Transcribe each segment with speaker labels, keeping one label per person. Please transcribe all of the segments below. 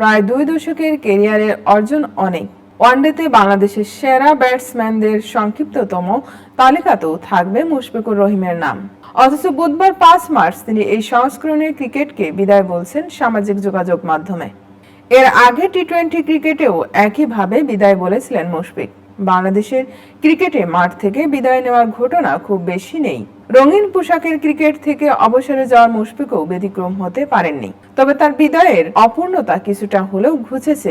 Speaker 1: প্রায় 2 দশকের ক্যারিয়ারের অর্জন অনেক। ওয়ানডেতে বাংলাদেশের সেরা ব্যাটসম্যানদের সংক্ষিপ্ততম তালিকাতেও থাকবে মুশফিকুর রহিমের নাম। অথচ বুধবার 5 মার্চ তিনি এই সংস্করণের ক্রিকেটকে বিদায় বলছেন সামাজিক যোগাযোগ মাধ্যমে। এর আগে টি-20 ক্রিকেটেও একইভাবে বিদায় বলেছিলেন মুশফিক। বাংলাদেশের ক্রিকেটে মাঠ থেকে বিদায় নেওয়ার ঘটনা খুব বেশি নেই। রঙিন পোশাকের ক্রিকেট থেকে অবসরে যাওয়ার মুশফিকও ব্যতিক্রম হতে পারেননি। তবে তার বিদায়ের অপূর্ণতা কিছুটা হলেও ঘুচেছে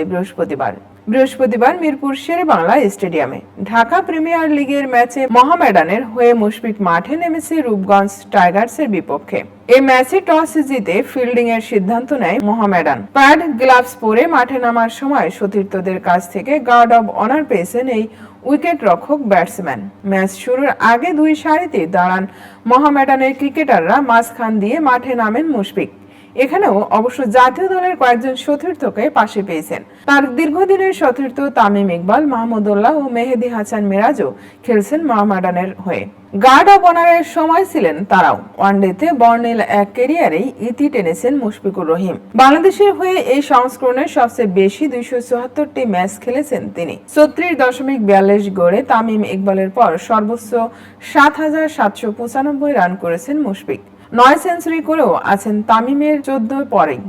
Speaker 1: বৃহস্পতিবার মিরপুর শেরেবাংলা স্টেডিয়ামে ঢাকা প্রিমিয়ার লিগের ম্যাচে মোহামেডানের হয়ে মুশফিক মাঠে নেমেছে রূপগঞ্জ টাইগার্সের বিপক্ষে। এই ম্যাচে টস জিতে ফিল্ডিং এর সিদ্ধান্ত নেয় মোহামেডান। প্যাড গ্লাভস পরে মাঠে নামার সময় সতীর্থদের কাছ থেকে গার্ড অব অনার পেয়েছেন এই উইকেট রক্ষক ব্যাটসম্যান। ম্যাচ শুরুর আগে 2 সারিতে দাঁড়ান মোহামেডানের ক্রিকেটাররা, মাঝখান দিয়ে মাঠে নামেন মুশফিক। এখানেও অবশ্য জাতীয় দলের কয়েকজন সতীর্থকে পাশে পেয়েছেন। তার দীর্ঘদিনের সতীর্থ তামিম ইকবাল, মাহমুদুল্লাহ ও মেহেদী হাসান মিরাজও খেলছেন মোহামেডানের হয়ে। গার্ড অব অনারের সময় ছিলেন তারাও। ওয়ানডেতে বর্ণিল এক ক্যারিয়ারেই ইতি টেনেছেন মুশফিকুর রহিম। বাংলাদেশের হয়ে এই সংস্করণে সবচেয়ে বেশি 274টি ম্যাচ খেলেছেন তিনি। 34.42 গড়ে তামিম ইকবালের পর সর্বোচ্চ 7,795 রান করেছেন মুশফিক। 9 সেঞ্চুরি করেও আছেন তামিমের 14 পরেই।